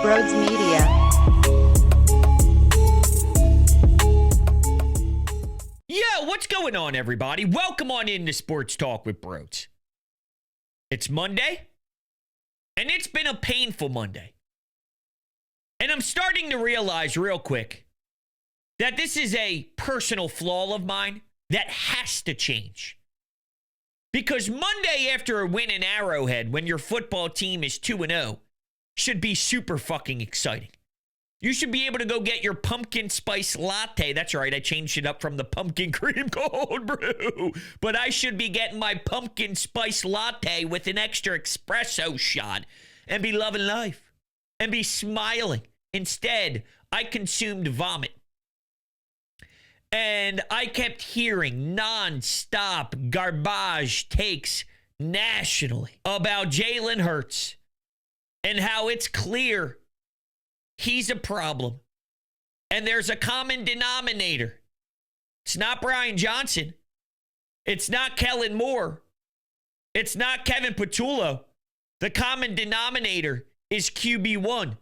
Brodes Media. Yo, what's going on, everybody? Welcome on into Sports Talk with Brodes. It's Monday, and it's been a painful Monday. And I'm starting to realize real quick that this is a personal flaw of mine that has to change. Because Monday after a win in Arrowhead, when your football team is 2-0, should be super fucking exciting. You should be able to go get your pumpkin spice latte. That's right, I changed it up from the pumpkin cream cold brew. But I should be getting my pumpkin spice latte with an extra espresso shot and be loving life and be smiling. Instead, I consumed vomit. And I kept hearing non-stop garbage takes nationally about Jalen Hurts and how it's clear he's a problem. And there's a common denominator. It's not Brian Johnson. It's not Kellen Moore. It's not Kevin Patullo. The common denominator is QB1.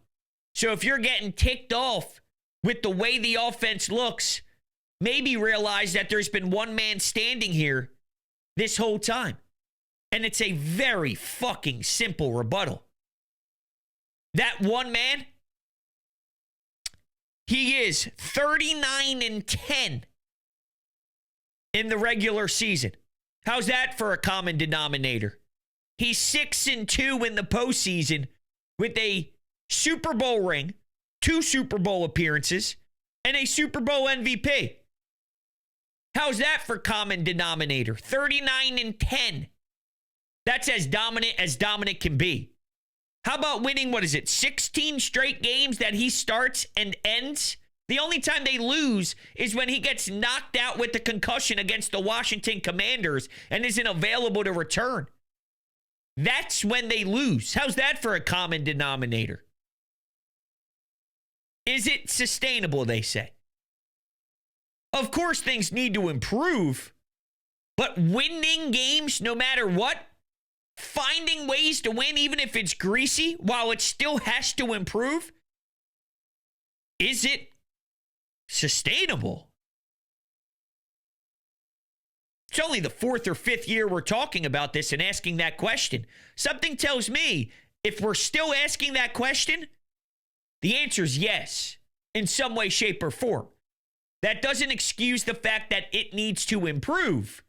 So if you're getting ticked off with the way the offense looks, maybe realize that there's been one man standing here this whole time. And it's a very fucking simple rebuttal. That one man, he is 39-10 in the regular season. How's that for a common denominator? He's 6-2 in the postseason with a Super Bowl ring, 2 Super Bowl appearances, and a Super Bowl MVP. How's that for common denominator? 39-10. That's as dominant can be. How about winning, 16 straight games that he starts and ends? The only time they lose is when he gets knocked out with the concussion against the Washington Commanders and isn't available to return. That's when they lose. How's that for a common denominator? Is it sustainable, they say? Of course, things need to improve, but winning games no matter what, finding ways to win even if it's greasy while it still has to improve, is it sustainable? It's only the 4th or 5th year we're talking about this and asking that question. Something tells me if we're still asking that question, the answer is yes, in some way, shape, or form. That doesn't excuse the fact that it needs to improve.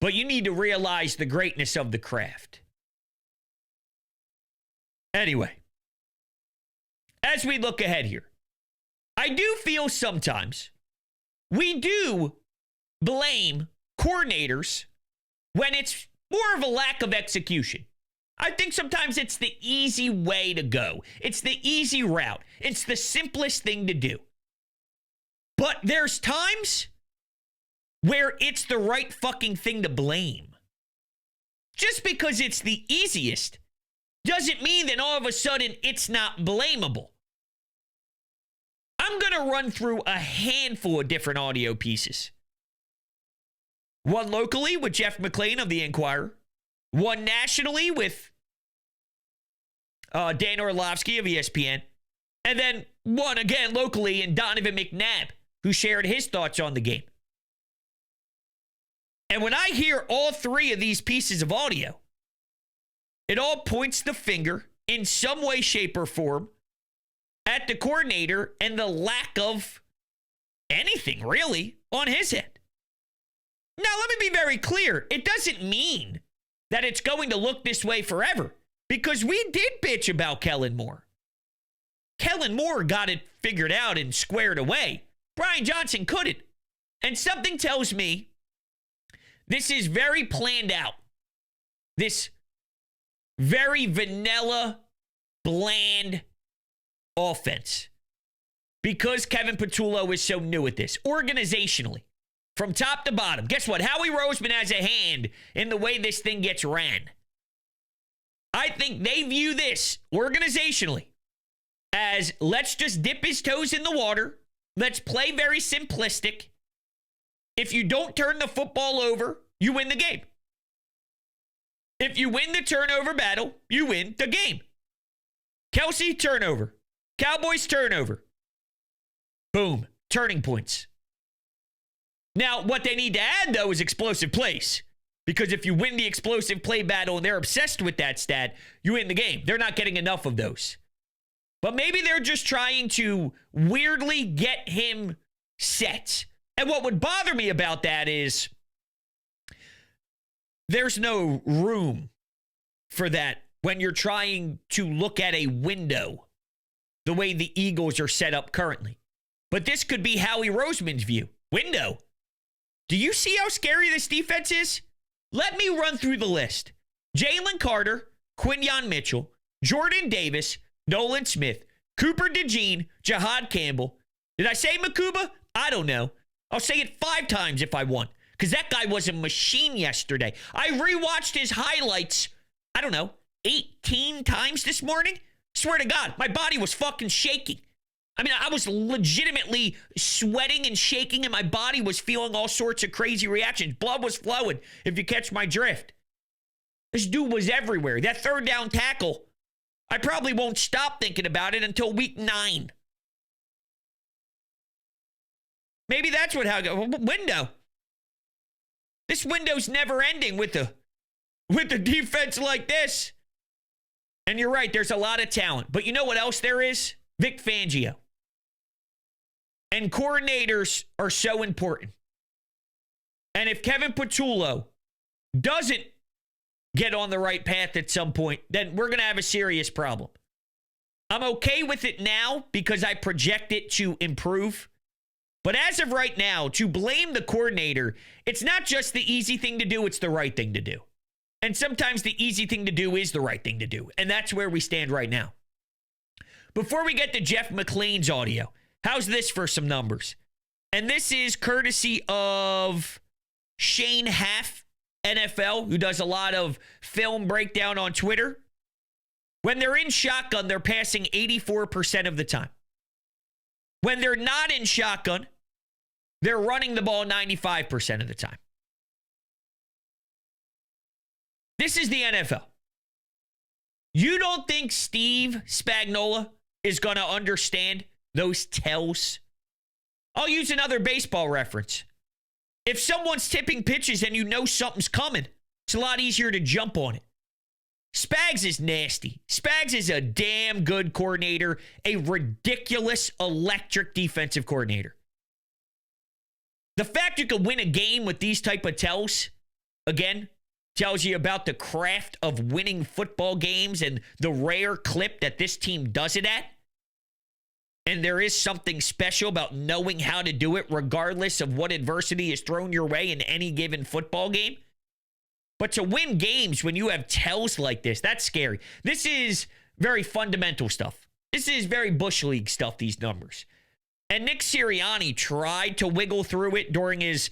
But you need to realize the greatness of the craft. Anyway, as we look ahead here, I do feel sometimes we do blame coordinators when it's more of a lack of execution. I think sometimes it's the easy way to go. It's the easy route. It's the simplest thing to do. But there's times where it's the right fucking thing to blame. Just because it's the easiest doesn't mean that all of a sudden it's not blamable. I'm going to run through a handful of different audio pieces. One locally with Jeff McClain of The Inquirer. One nationally with Dan Orlovsky of ESPN. And then one again locally in Donovan McNabb, who shared his thoughts on the game. And when I hear all 3 of these pieces of audio, it all points the finger in some way, shape, or form at the coordinator and the lack of anything really on his end. Now, let me be very clear. It doesn't mean that it's going to look this way forever, because we did bitch about Kellen Moore. Kellen Moore got it figured out and squared away. Brian Johnson couldn't. And something tells me this is very planned out. This very vanilla, bland offense. Because Kevin Patullo is so new at this, organizationally, from top to bottom. Guess what? Howie Roseman has a hand in the way this thing gets ran. I think they view this organizationally as let's just dip his toes in the water. Let's play very simplistic. If you don't turn the football over, you win the game. If you win the turnover battle, you win the game. Kelsey, turnover. Cowboys, turnover. Boom. Turning points. Now, what they need to add, though, is explosive plays. Because if you win the explosive play battle and they're obsessed with that stat, you win the game. They're not getting enough of those. But maybe they're just trying to weirdly get him set. And what would bother me about that is there's no room for that when you're trying to look at a window the way the Eagles are set up currently. But this could be Howie Roseman's view. Window. Do you see how scary this defense is? Let me run through the list. Jalen Carter, Quinyon Mitchell, Jordan Davis, Nolan Smith, Cooper DeJean, Jahad Campbell. Did I say Makuba? I don't know. I'll say it 5 times if I want, because that guy was a machine yesterday. I rewatched his highlights, 18 times this morning. Swear to God, my body was fucking shaking. I mean, I was legitimately sweating and shaking, and my body was feeling all sorts of crazy reactions. Blood was flowing, if you catch my drift. This dude was everywhere. That third down tackle, I probably won't stop thinking about it until week 9. Maybe that's what window. This window's never ending with the defense like this. And you're right, there's a lot of talent. But you know what else there is? Vic Fangio. And coordinators are so important. And if Kevin Patullo doesn't get on the right path at some point, then we're going to have a serious problem. I'm okay with it now because I project it to improve. But as of right now, to blame the coordinator, it's not just the easy thing to do, it's the right thing to do. And sometimes the easy thing to do is the right thing to do. And that's where we stand right now. Before we get to Jeff McLean's audio, how's this for some numbers? And this is courtesy of Shane Haff, NFL, who does a lot of film breakdown on Twitter. When they're in shotgun, they're passing 84% of the time. When they're not in shotgun, they're running the ball 95% of the time. This is the NFL. You don't think Steve Spagnuolo is going to understand those tells? I'll use another baseball reference. If someone's tipping pitches and you know something's coming, it's a lot easier to jump on it. Spags is nasty. Spags is a damn good coordinator, a ridiculous, electric defensive coordinator. The fact you can win a game with these type of tells, again, tells you about the craft of winning football games and the rare clip that this team does it at. And there is something special about knowing how to do it regardless of what adversity is thrown your way in any given football game. But to win games when you have tells like this, that's scary. This is very fundamental stuff. This is very Bush League stuff, these numbers. And Nick Sirianni tried to wiggle through it during his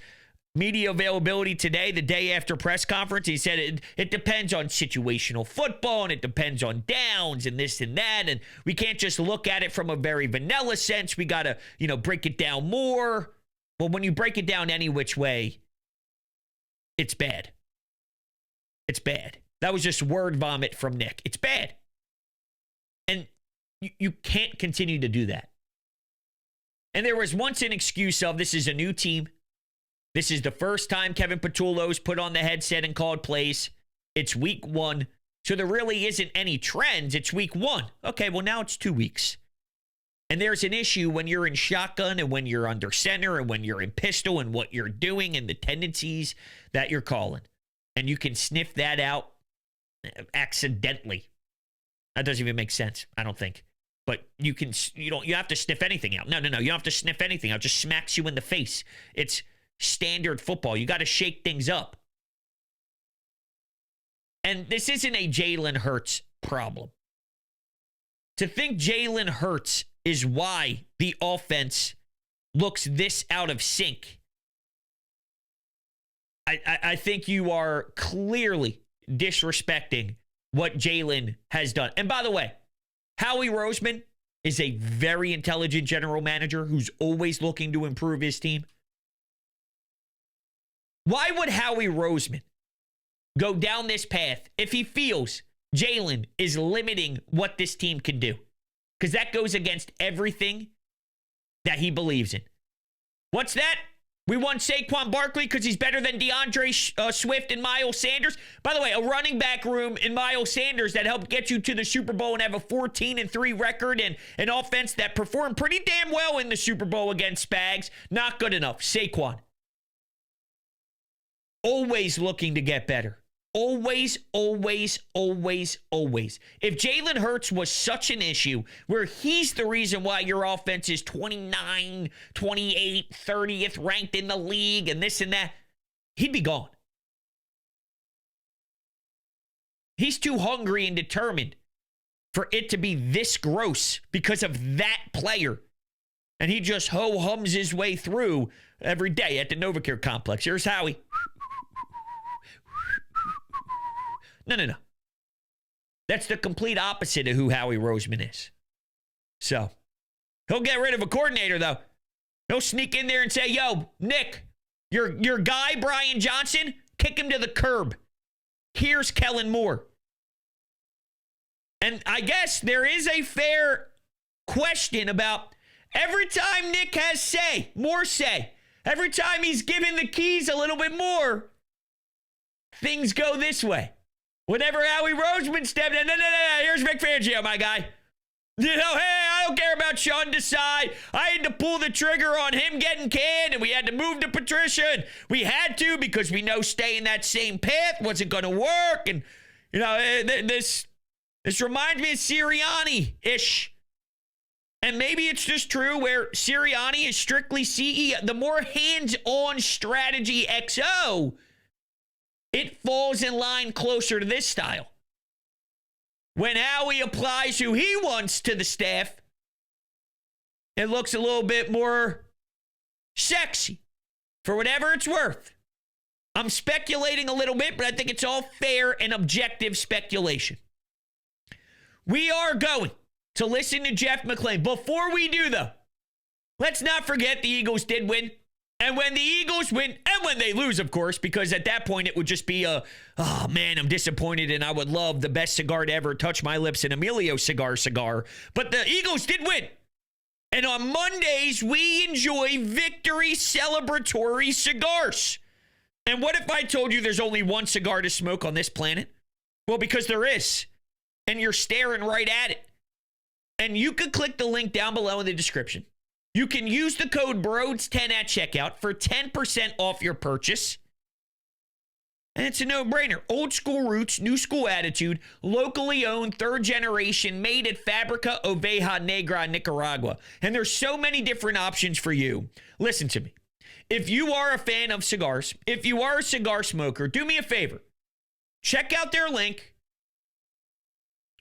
media availability today, the day after press conference. He said it depends on situational football and it depends on downs and this and that. And we can't just look at it from a very vanilla sense. We got to, break it down more. Well, when you break it down any which way, it's bad. It's bad. That was just word vomit from Nick. It's bad. And you can't continue to do that. And there was once an excuse of this is a new team. This is the first time Kevin Patullo's put on the headset and called plays. It's week 1. So there really isn't any trends. It's week 1. Okay, well, now it's 2 weeks. And there's an issue when you're in shotgun and when you're under center and when you're in pistol and what you're doing and the tendencies that you're calling. And you can sniff that out accidentally. That doesn't even make sense, I don't think. But you have to sniff anything out. No. You don't have to sniff anything out. Just smacks you in the face. It's standard football. You got to shake things up. And this isn't a Jalen Hurts problem. To think Jalen Hurts is why the offense looks this out of sync, I think you are clearly disrespecting what Jalen has done. And by the way, Howie Roseman is a very intelligent general manager who's always looking to improve his team. Why would Howie Roseman go down this path if he feels Jalen is limiting what this team can do, because that goes against everything that he believes in. What's that? We won Saquon Barkley because he's better than DeAndre Swift and Miles Sanders. By the way, a running back room in Miles Sanders that helped get you to the Super Bowl and have a 14-3 record and an offense that performed pretty damn well in the Super Bowl against Spags. Not good enough. Saquon. Always looking to get better. Always, always, always, always. If Jalen Hurts was such an issue where he's the reason why your offense is 29, 28, 30th ranked in the league and this and that, he'd be gone. He's too hungry and determined for it to be this gross because of that player. And he just ho-hums his way through every day at the NovaCare complex. Here's Howie. No. That's the complete opposite of who Howie Roseman is. So, he'll get rid of a coordinator, though. He'll sneak in there and say, yo, Nick, your guy, Brian Johnson, kick him to the curb. Here's Kellen Moore. And I guess there is a fair question about every time Nick has more say, every time he's given the keys a little bit more, things go this way. Whenever Howie Roseman stepped in, no, here's Vic Fangio, my guy. You know, hey, I don't care about Sean Desai. I had to pull the trigger on him getting canned, and we had to move to Patricia, and we had to because we know staying that same path wasn't going to work. And, you know, this reminds me of Sirianni-ish. And maybe it's just true where Sirianni is strictly CEO. The more hands-on strategy XO, it falls in line closer to this style. When Howie applies who he wants to the staff, it looks a little bit more sexy, for whatever it's worth. I'm speculating a little bit, but I think it's all fair and objective speculation. We are going to listen to Jeff McLane. Before we do, though, let's not forget the Eagles did win. And when the Eagles win, and when they lose, of course, because at that point it would just be oh man, I'm disappointed and I would love the best cigar to ever touch my lips, an Emilio cigar. But the Eagles did win. And on Mondays, we enjoy victory celebratory cigars. And what if I told you there's only one cigar to smoke on this planet? Well, because there is. And you're staring right at it. And you could click the link down below in the description. You can use the code Brodes10 at checkout for 10% off your purchase. And it's a no-brainer. Old school roots, new school attitude, locally owned, third generation, made at Fabrica Oveja Negra, Nicaragua. And there's so many different options for you. Listen to me. If you are a fan of cigars, if you are a cigar smoker, do me a favor. Check out their link.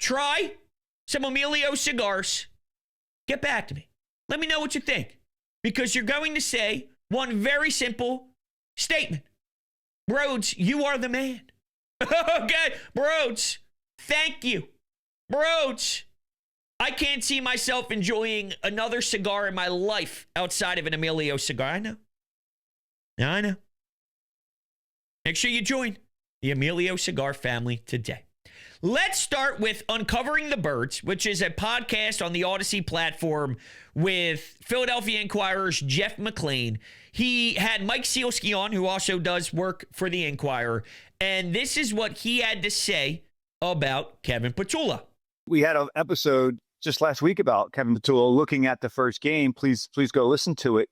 Try some Emilio cigars. Get back to me. Let me know what you think, because you're going to say one very simple statement. Brodes, you are the man. Okay, Brodes, thank you. Brodes, I can't see myself enjoying another cigar in my life outside of an Emilio cigar. I know. Make sure you join the Emilio Cigar family today. Let's start with Uncovering the Birds, which is a podcast on the Odyssey platform with Philadelphia Inquirer's Jeff McLane. He had Mike Sealski on, who also does work for the Inquirer, and this is what he had to say about Kevin Patullo. We had an episode just last week about Kevin Patullo looking at the first game. Please go listen to it.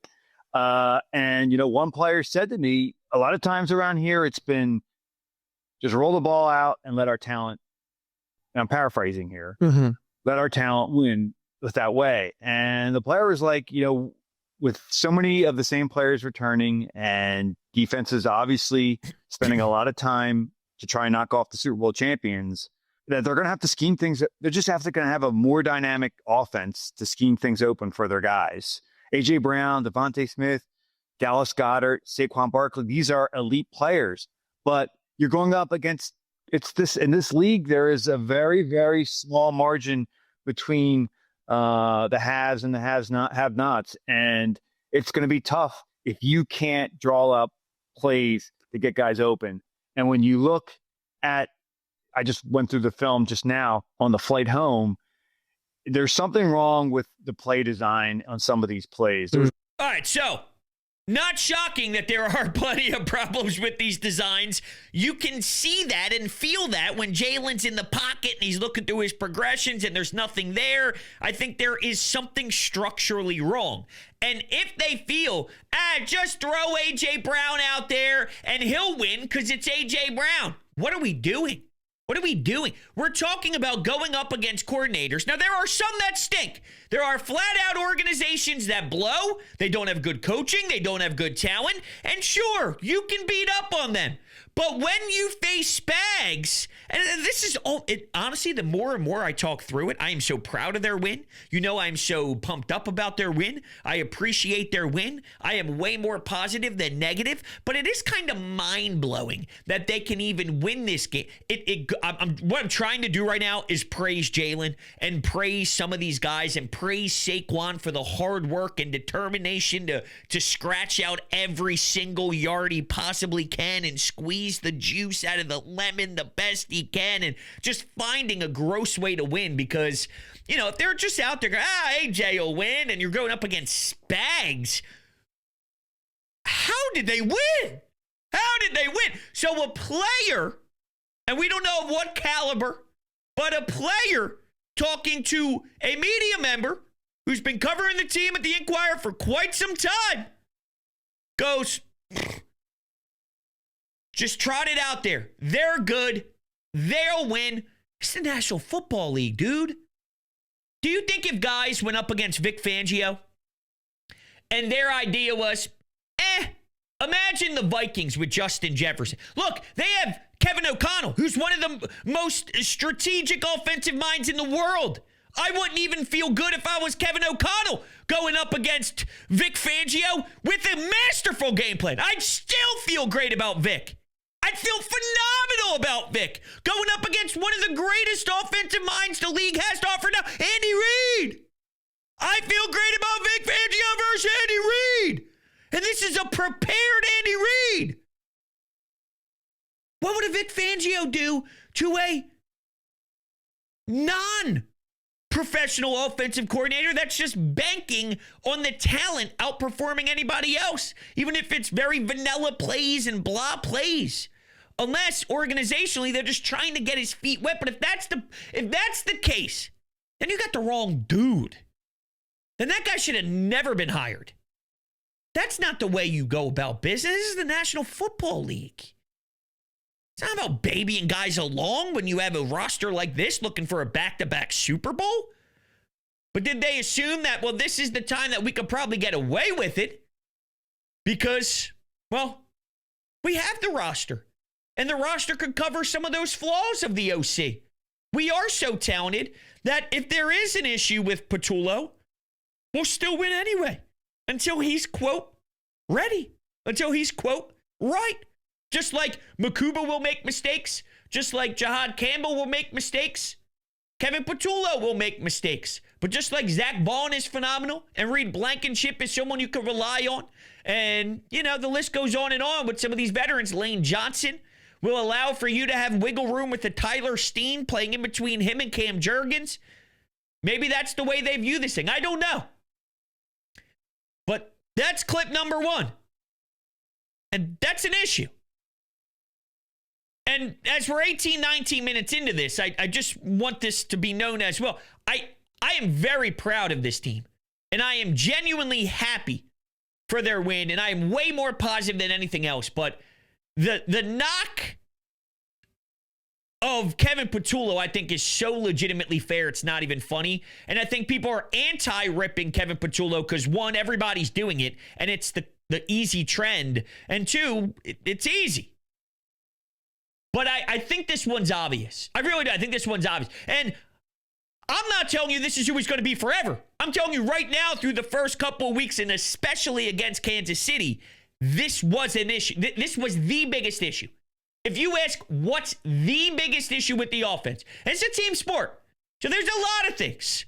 And, you know, one player said to me, a lot of times around here, it's been just roll the ball out and let our talent, and I'm paraphrasing here, let our talent win with that way. And the player was like, you know, with so many of the same players returning and defenses obviously spending a lot of time to try and knock off the Super Bowl champions, that they're going to have to scheme things. They're just going to have a more dynamic offense to scheme things open for their guys. A.J. Brown, Devontae Smith, Dallas Goedert, Saquon Barkley, these are elite players. But you're going up against, in this league, there is a very, very small margin between the haves and the have-nots. And it's going to be tough if you can't draw up plays to get guys open. And when you look at I just went through the film just now on the flight home. There's something wrong with the play design on some of these plays. All right, so not shocking that there are plenty of problems with these designs. You can see that and feel that when Jalen's in the pocket and he's looking through his progressions and there's nothing there. I think there is something structurally wrong. And if they feel, just throw A.J. Brown out there and he'll win because it's A.J. Brown. What are we doing? What are we doing? We're talking about going up against coordinators. Now, there are some that stink. There are flat-out organizations that blow. They don't have good coaching. They don't have good talent. And sure, you can beat up on them. But when you face Spags, and this is honestly, the more and more I talk through it, I am so proud of their win. You know, I'm so pumped up about their win. I appreciate their win. I am way more positive than negative, but it is kind of mind-blowing that they can even win this game. What I'm trying to do right now is praise Jalen and praise some of these guys and praise Saquon for the hard work and determination to scratch out every single yard he possibly can and squeeze the juice out of the lemon the best he can and just finding a gross way to win because, you know, if they're just out there going, AJ will win and you're going up against Spags, how did they win? How did they win? So a player, and we don't know of what caliber, but a player talking to a media member who's been covering the team at the Inquirer for quite some time goes, just trot it out there. They're good. They'll win. It's the National Football League, dude. Do you think if guys went up against Vic Fangio and their idea was, imagine the Vikings with Justin Jefferson. Look, they have Kevin O'Connell, who's one of the most strategic offensive minds in the world. I wouldn't even feel good if I was Kevin O'Connell going up against Vic Fangio with a masterful game plan. I'd still feel great about Vic. I'd feel phenomenal about Vic going up against one of the greatest offensive minds the league has to offer now, Andy Reid. I feel great about Vic Fangio versus Andy Reid. And this is a prepared Andy Reid. What would a Vic Fangio do to a non-professional offensive coordinator that's just banking on the talent outperforming anybody else, even if it's very vanilla plays and blah plays? Unless organizationally they're just trying to get his feet wet. But if that's the case, then you got the wrong dude. Then that guy should have never been hired. That's not the way you go about business. This is the National Football League. It's not about babying guys along when you have a roster like this looking for a back-to-back Super Bowl. But did they assume that, well, this is the time that we could probably get away with it because, well, we have the roster. And the roster could cover some of those flaws of the OC. We are so talented that if there is an issue with Patullo, we'll still win anyway until he's, quote, ready, until he's, quote, right. Just like Makuba will make mistakes, just like Jahad Campbell will make mistakes, Kevin Patullo will make mistakes. But just like Zach Vaughn is phenomenal and Reed Blankenship is someone you can rely on, and, you know, the list goes on with some of these veterans. Lane Johnson will allow for you to have wiggle room with the Tyler Steen playing in between him and Cam Jurgens. Maybe that's the way they view this thing. I don't know. But that's clip number one. And that's an issue. And as we're 18, 19 minutes into this, I just want this to be known as well. I am very proud of this team. And I am genuinely happy for their win. And I am way more positive than anything else. But the knock of Kevin Patullo, I think, is so legitimately fair, it's not even funny. And I think people are anti-ripping Kevin Patullo because, one, everybody's doing it, and it's the easy trend. And two, it's easy. But I think this one's obvious. I really do. I think this one's obvious. And I'm not telling you this is who he's going to be forever. I'm telling you right now, through the first couple of weeks, and especially against Kansas City, this was an issue. This was the biggest issue. If you ask what's the biggest issue with the offense, it's a team sport. So there's a lot of things.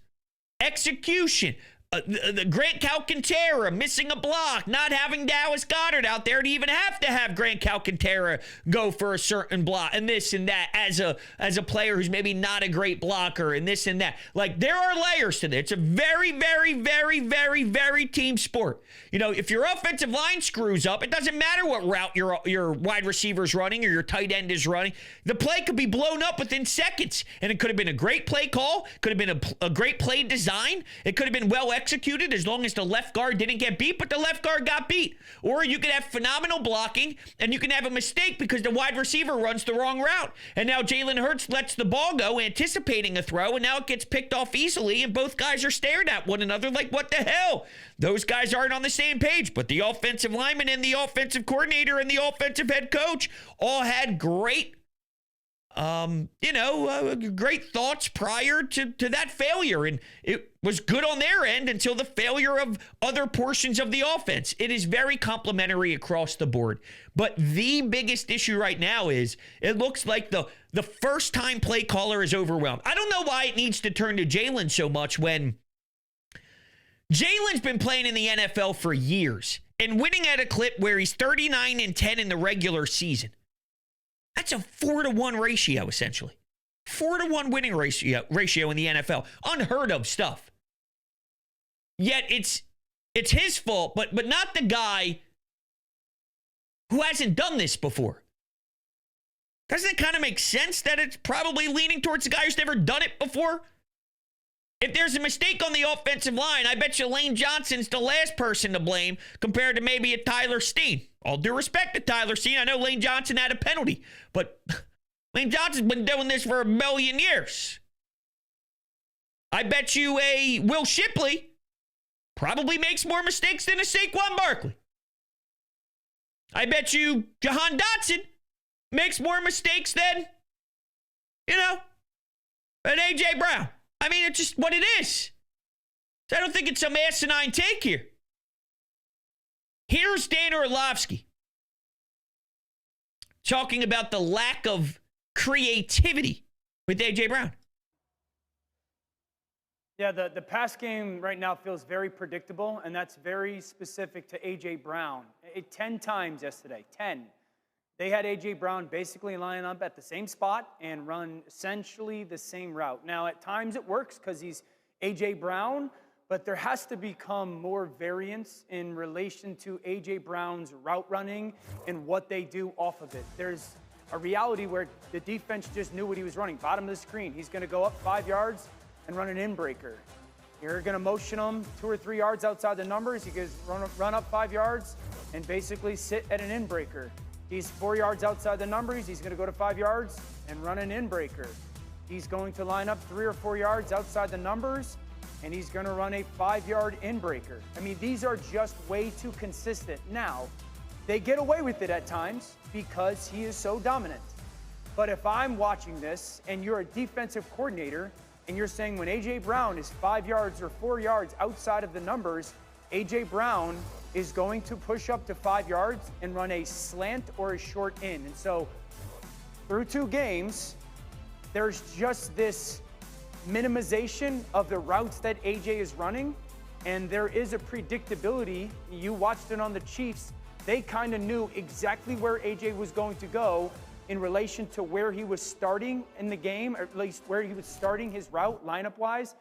Execution, the Grant Alcantara missing a block, not having Dallas Goedert out there to even have to have Grant Alcantara go for a certain block and this and that as a player who's maybe not a great blocker and this and that. Like, there are layers to this. It's a very, very, very, very, very team sport. You know, if your offensive line screws up, it doesn't matter what route your wide receiver's running or your tight end is running. The play could be blown up within seconds, and it could have been a great play call, could have been a great play design, it could have been well executed as long as the left guard didn't get beat, but the left guard got beat. Or you could have phenomenal blocking, and you can have a mistake because the wide receiver runs the wrong route. And now Jalen Hurts lets the ball go, anticipating a throw, and now it gets picked off easily, and both guys are staring at one another like, what the hell? Those guys aren't on the same page, but the offensive lineman and the offensive coordinator and the offensive head coach all had great great thoughts prior to that failure. And it was good on their end until the failure of other portions of the offense. It is very complimentary across the board. But the biggest issue right now is it looks like the first-time play caller is overwhelmed. I don't know why it needs to turn to Jalen so much when Jalen's been playing in the NFL for years and winning at a clip where he's 39-10 in the regular season. That's a 4-to-1 ratio, essentially. 4-to-1 winning ratio in the NFL. Unheard of stuff. Yet it's his fault, but not the guy who hasn't done this before. Doesn't it kind of make sense that it's probably leaning towards the guy who's never done it before? If there's a mistake on the offensive line, I bet you Lane Johnson's the last person to blame compared to maybe a Tyler Steen. All due respect to Tyler Steen, I know Lane Johnson had a penalty, but Lane Johnson's been doing this for a million years. I bet you a Will Shipley probably makes more mistakes than a Saquon Barkley. I bet you Jahan Dotson makes more mistakes than, an A.J. Brown. I mean, it's just what it is. So I don't think it's some asinine take here. Here's Dan Orlovsky talking about the lack of creativity with A.J. Brown. Yeah, the pass game right now feels very predictable, and that's very specific to A.J. Brown. 10 times yesterday, 10. They had A.J. Brown basically line up at the same spot and run essentially the same route. Now, at times it works because he's A.J. Brown, but there has to become more variance in relation to A.J. Brown's route running and what they do off of it. There's a reality where the defense just knew what he was running. Bottom of the screen, he's going to go up 5 yards and run an in-breaker. You're going to motion him 2 or 3 yards outside the numbers. He goes run up 5 yards and basically sit at an in-breaker. He's 4 yards outside the numbers. He's going to go to 5 yards and run an in-breaker. He's going to line up 3 or 4 yards outside the numbers, and he's going to run a 5-yard in-breaker. I mean, these are just way too consistent. Now, they get away with it at times because he is so dominant. But if I'm watching this and you're a defensive coordinator and you're saying when A.J. Brown is 5 yards or 4 yards outside of the numbers, A.J. Brown is going to push up to 5 yards and run a slant or a short in. And so through 2 games, there's just this minimization of the routes that A.J. is running, and there is a predictability. You watched it on the Chiefs. They kind of knew exactly where A.J. was going to go in relation to where he was starting in the game, or at least where he was starting his route lineup-wise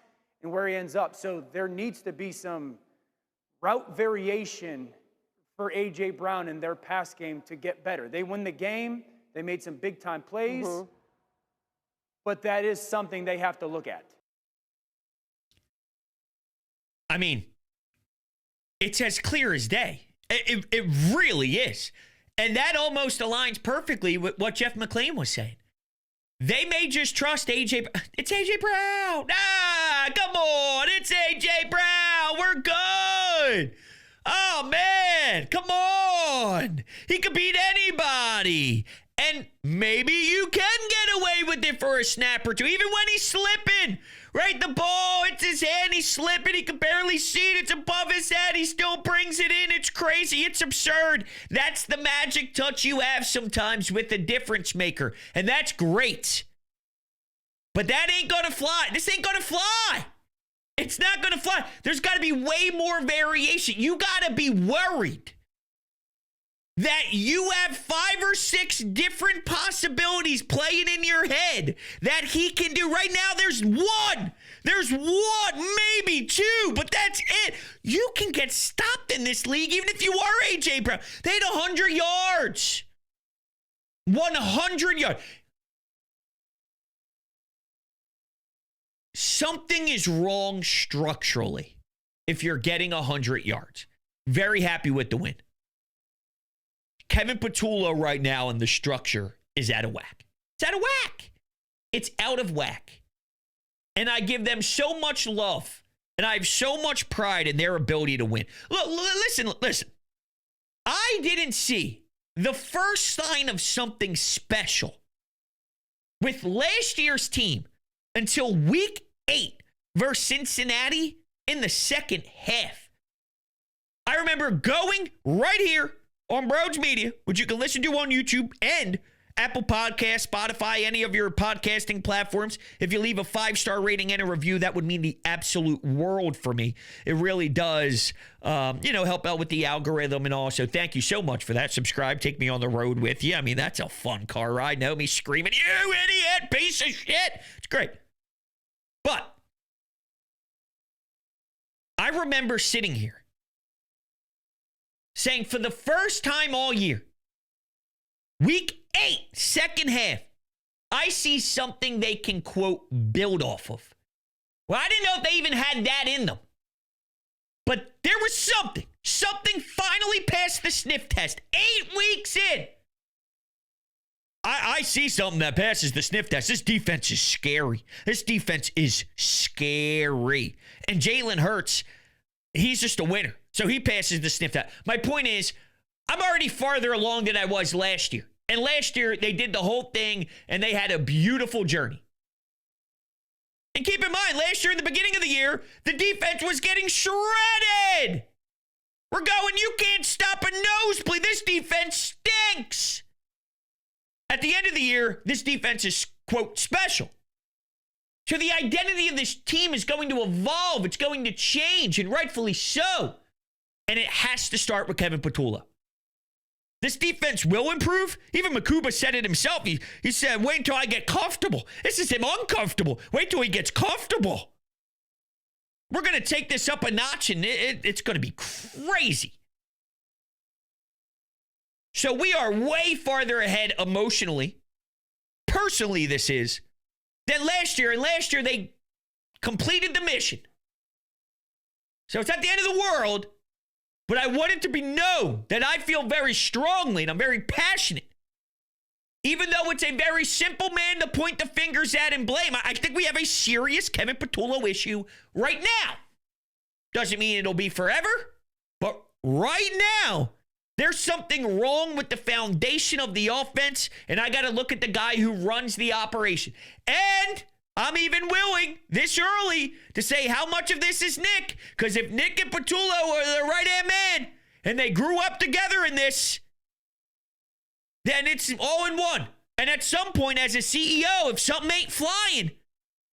and where he ends up. So there needs to be some route variation for A.J. Brown in their pass game to get better. They win the game. They made some big-time plays. But that is something they have to look at. I mean, it's as clear as day. It really is. And that almost aligns perfectly with what Jeff McLean was saying. They may just trust A.J. It's A.J. Brown. Come on. It's A.J. Brown. We're good. Oh, man. Come on. He could beat anybody. And maybe you can get away with it for a snap or two, even when he's slipping. Right? The ball, it's his hand. He's slipping. He can barely see it. It's above his head. He still brings it in. It's crazy. It's absurd. That's the magic touch you have sometimes with the difference maker. And that's great. But that ain't going to fly. This ain't going to fly. It's not going to fly. There's got to be way more variation. You got to be worried that you have 5 or 6 different possibilities playing in your head that he can do. Right now, there's one. There's one, maybe 2, but that's it. You can get stopped in this league even if you are A.J. Brown. They had 100 yards. 100 yards. Something is wrong structurally if you're getting 100 yards. Very happy with the win. Kevin Patullo right now in the structure is out of whack. It's out of whack. It's out of whack. And I give them so much love, and I have so much pride in their ability to win. Look, listen. I didn't see the first sign of something special with last year's team until week 8 versus Cincinnati in the second half. I remember going right here on Brodes Media, which you can listen to on YouTube and Apple Podcasts, Spotify, any of your podcasting platforms. If you leave a 5-star rating and a review, that would mean the absolute world for me. It really does, help out with the algorithm and all. So thank you so much for that. Subscribe, take me on the road with you. I mean, that's a fun car ride. Know me screaming, "You idiot, piece of shit." It's great. But I remember sitting here saying for the first time all year, week 8, second half, I see something they can, quote, build off of. Well, I didn't know if they even had that in them. But there was something. Something finally passed the sniff test. 8 weeks in. I see something that passes the sniff test. This defense is scary. This defense is scary. And Jalen Hurts, he's just a winner. So he passes the sniff test. My point is, I'm already farther along than I was last year. And last year, they did the whole thing, and they had a beautiful journey. And keep in mind, last year, in the beginning of the year, the defense was getting shredded. We're going, you can't stop a nosebleed. This defense stinks. At the end of the year, this defense is, quote, special. So the identity of this team is going to evolve. It's going to change, and rightfully so. And it has to start with Kevin Patullo. This defense will improve. Even Makuba said it himself. He said, wait until I get comfortable. This is him uncomfortable. Wait till he gets comfortable. We're going to take this up a notch, and it's going to be crazy. So we are way farther ahead emotionally. Personally, this is, than last year. And last year, they completed the mission. So it's not the end of the world. But I want it to be known that I feel very strongly and I'm very passionate. Even though it's a very simple man to point the fingers at and blame, I think we have a serious Kevin Patullo issue right now. Doesn't mean it'll be forever, but right now, there's something wrong with the foundation of the offense, and I got to look at the guy who runs the operation. And I'm even willing this early to say how much of this is Nick, because if Nick and Patullo are the right-hand man and they grew up together in this, then it's all in one. And at some point as a CEO, if something ain't flying,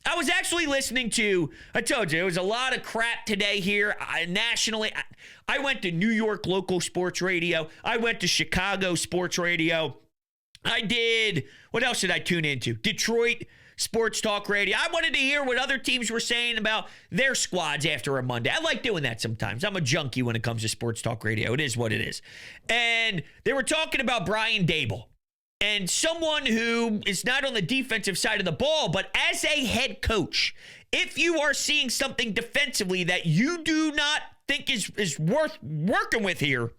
I was actually listening to, I told you, there was a lot of crap today here nationally. I went to New York local sports radio. I went to Chicago sports radio. What else did I tune into? Detroit Sports Talk Radio. I wanted to hear what other teams were saying about their squads after a Monday. I like doing that sometimes. I'm a junkie when it comes to Sports Talk Radio. It is what it is. And they were talking about Brian Daboll and someone who is not on the defensive side of the ball, but as a head coach, if you are seeing something defensively that you do not think is worth working with here,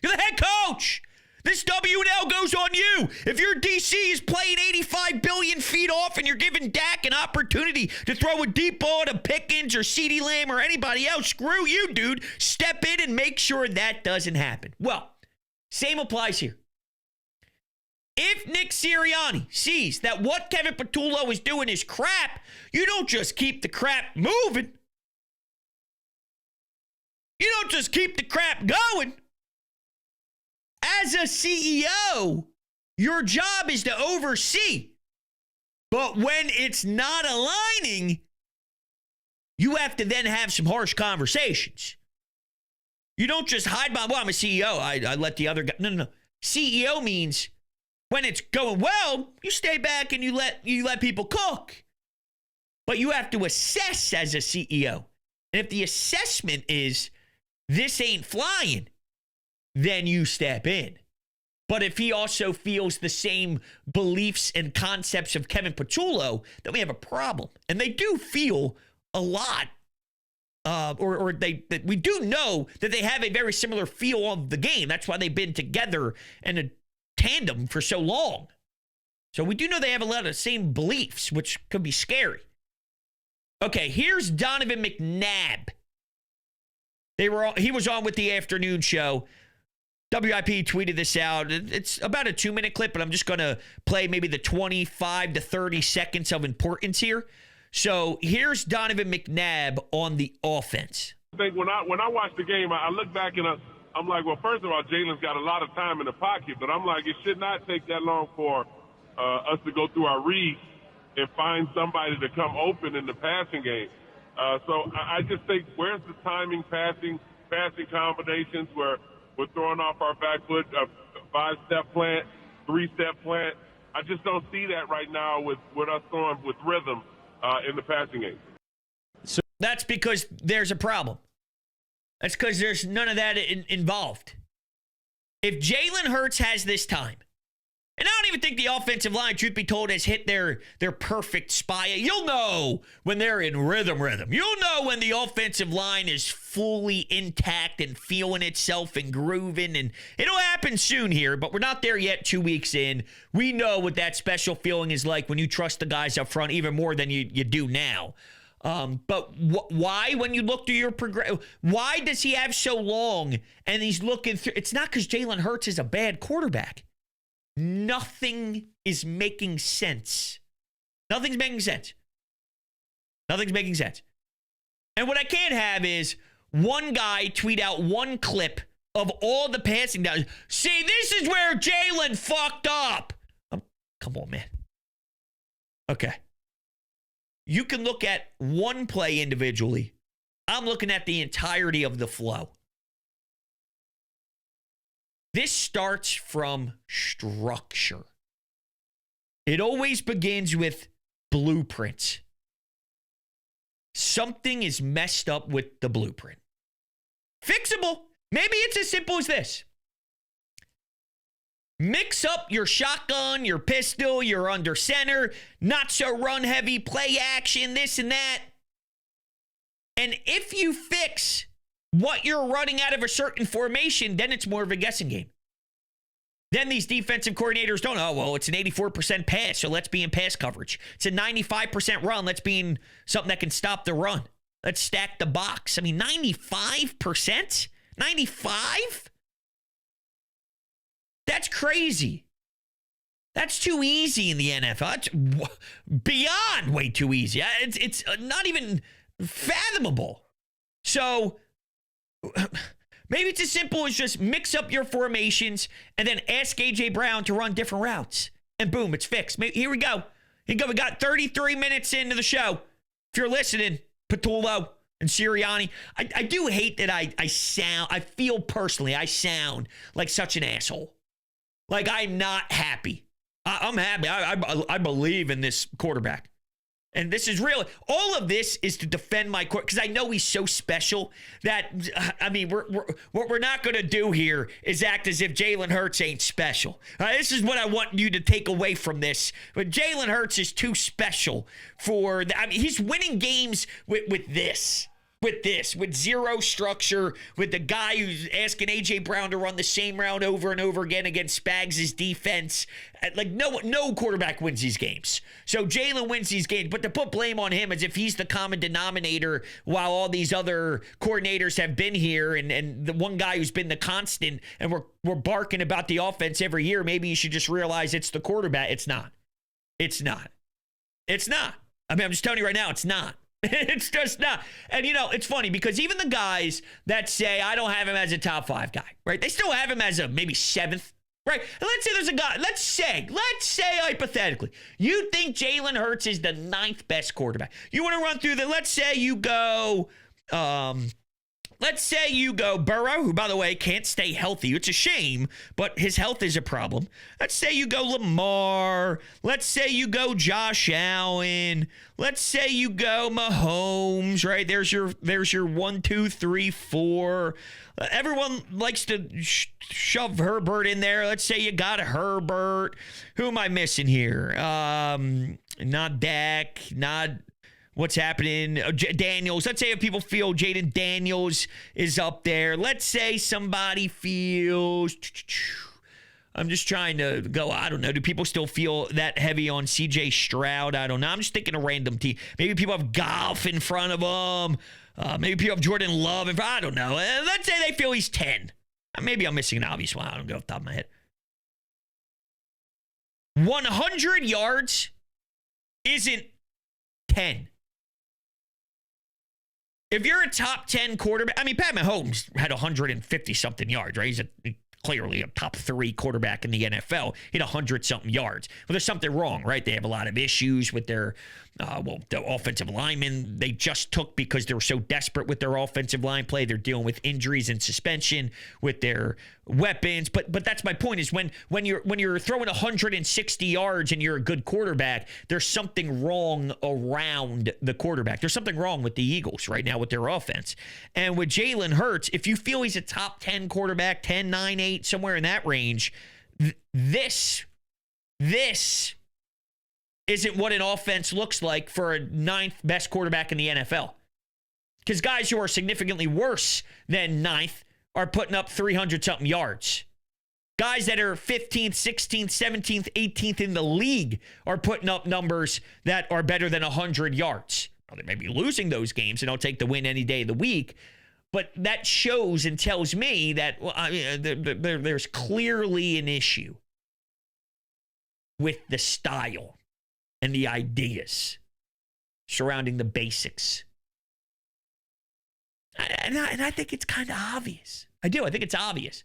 you're the head coach. This W&L goes on you. If your DC is playing 85 billion feet off and you're giving Dak an opportunity to throw a deep ball to Pickens or CeeDee Lamb or anybody else, screw you, dude. Step in and make sure that doesn't happen. Well, same applies here. If Nick Sirianni sees that what Kevin Patullo is doing is crap, you don't just keep the crap moving. You don't just keep the crap going. As a CEO, your job is to oversee. But when it's not aligning, you have to then have some harsh conversations. You don't just hide behind, well, I'm a CEO. I let the other guy. No. CEO means when it's going well, you stay back and you let people cook. But you have to assess as a CEO. And if the assessment is this ain't flying, then you step in. But if he also feels the same beliefs and concepts of Kevin Patullo, then we have a problem. And they do feel a lot. We do know that they have a very similar feel of the game. That's why they've been together in a tandem for so long. So we do know they have a lot of the same beliefs, which could be scary. Okay, here's Donovan McNabb. He was on with the afternoon show. WIP tweeted this out. It's about a 2-minute clip, but I'm just going to play maybe the 25 to 30 seconds of importance here. So here's Donovan McNabb on the offense. I think when I watch the game, I look back and I'm like, well, first of all, Jalen's got a lot of time in the pocket, but I'm like, it should not take that long for us to go through our reads and find somebody to come open in the passing game. So I just think, where's the timing, passing combinations where we're throwing off our back foot, 5-step plant, 3-step plant. I just don't see that right now with us throwing with rhythm in the passing game. So that's because there's a problem. That's because there's none of that involved. If Jalen Hurts has this time, and I don't even think the offensive line, truth be told, has hit their perfect spot. You'll know when they're in rhythm. You'll know when the offensive line is fully intact and feeling itself and grooving. And it'll happen soon here, but we're not there yet 2 weeks in. We know what that special feeling is like when you trust the guys up front even more than you do now. But why, when you look through your progression, why does he have so long and he's looking through? It's not because Jalen Hurts is a bad quarterback. Nothing is making sense. Nothing's making sense. And what I can't have is one guy tweet out one clip of all the passing downs. See, this is where Jalen fucked up. Come on, man. Okay. You can look at one play individually. I'm looking at the entirety of the flow. This starts from structure. It always begins with blueprints. Something is messed up with the blueprint. Fixable. Maybe it's as simple as this. Mix up your shotgun, your pistol, your under center, not so run heavy, play action, this and that. And if you fix what you're running out of a certain formation, then it's more of a guessing game. Then these defensive coordinators don't, oh, well, it's an 84% pass, so let's be in pass coverage. It's a 95% run, let's be in something that can stop the run. Let's stack the box. I mean, 95%? 95? That's crazy. That's too easy in the NFL. It's beyond way too easy. It's not even fathomable. So maybe it's as simple as just mix up your formations and then ask A.J. Brown to run different routes. And boom, it's fixed. Here we go. We got 33 minutes into the show. If you're listening, Patullo and Sirianni, I do hate that I feel personally, I sound like such an asshole. Like I'm not happy. I'm happy. I believe in this quarterback. And this is really, all of this is to defend my court, because I know he's so special that, I mean, what we're not going to do here is act as if Jalen Hurts ain't special. This is what I want you to take away from this. But Jalen Hurts is too special for, he's winning games with zero structure, with the guy who's asking A.J. Brown to run the same route over and over again against Spags' defense. Like, no quarterback wins these games. So Jalen wins these games, but to put blame on him as if he's the common denominator while all these other coordinators have been here and the one guy who's been the constant, and we're barking about the offense every year, maybe you should just realize it's the quarterback. It's not. I mean, I'm just telling you right now, it's not. It's just not. And, it's funny because even the guys that say, I don't have him as a top 5 guy, right? They still have him as a maybe 7th right? And let's say there's a guy, let's say hypothetically, you think Jalen Hurts is the 9th best quarterback. You want to run through let's say you go Burrow, who, by the way, can't stay healthy. It's a shame, but his health is a problem. Let's say you go Lamar. Let's say you go Josh Allen. Let's say you go Mahomes, right? There's your 1, 2, 3, 4. Everyone likes to shove Herbert in there. Let's say you got Herbert. Who am I missing here? Not Dak, not... What's happening? Daniels. Let's say if people feel Jaden Daniels is up there. Let's say somebody feels... I'm just trying to go, I don't know. Do people still feel that heavy on CJ Stroud? I don't know. I'm just thinking a random team. Maybe people have Goff in front of them. Maybe people have Jordan Love in front. I don't know. Let's say they feel he's 10. Maybe I'm missing an obvious one. I don't go off the top of my head. 100 yards isn't 10. If you're a top 10 quarterback, I mean, Pat Mahomes had 150-something yards, right? He's clearly a top 3 quarterback in the NFL. He had 100-something yards. Well, there's something wrong, right? They have a lot of issues with their, the offensive linemen they just took because they were so desperate with their offensive line play. They're dealing with injuries and suspension with their weapons. But that's my point is when you're throwing 160 yards and you're a good quarterback, there's something wrong around the quarterback. There's something wrong with the Eagles right now with their offense. And with Jalen Hurts, if you feel he's a top 10 quarterback, 10, 9, 8, somewhere in that range, this isn't what an offense looks like for a 9th best quarterback in the NFL. Because guys who are significantly worse than 9th are putting up 300-something yards. Guys that are 15th, 16th, 17th, 18th in the league are putting up numbers that are better than 100 yards. Now, they may be losing those games, and I'll take the win any day of the week. But that shows and tells me that there's clearly an issue with the style and the ideas surrounding the basics. And I think it's kind of obvious. I do. I think it's obvious.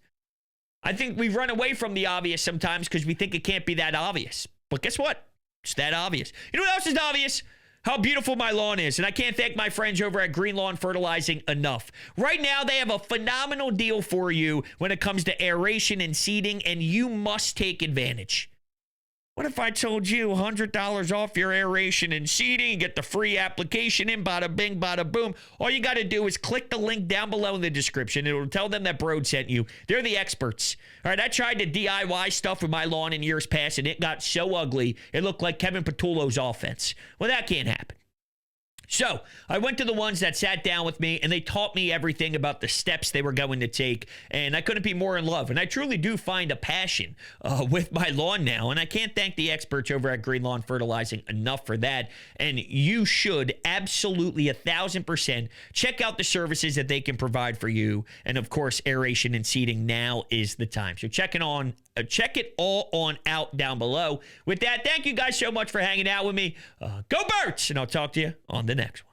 I think we run away from the obvious sometimes because we think it can't be that obvious. But guess what? It's that obvious. You know what else is obvious? How beautiful my lawn is. And I can't thank my friends over at Green Lawn Fertilizing enough. Right now, they have a phenomenal deal for you when it comes to aeration and seeding, and you must take advantage. What if I told you $100 off your aeration and seeding, get the free application in, bada bing, bada boom. All you got to do is click the link down below in the description. It'll tell them that Brodes sent you. They're the experts. All right, I tried to DIY stuff with my lawn in years past, and it got so ugly, it looked like Kevin Patullo's offense. Well, that can't happen. So I went to the ones that sat down with me, and they taught me everything about the steps they were going to take, and I couldn't be more in love. And I truly do find a passion with my lawn now, and I can't thank the experts over at Green Lawn Fertilizing enough for that. And you should absolutely 1,000% check out the services that they can provide for you. And of course, aeration and seeding, now is the time. So check it all on out down below. With that, thank you guys so much for hanging out with me. Go Birds! And I'll talk to you on the next one.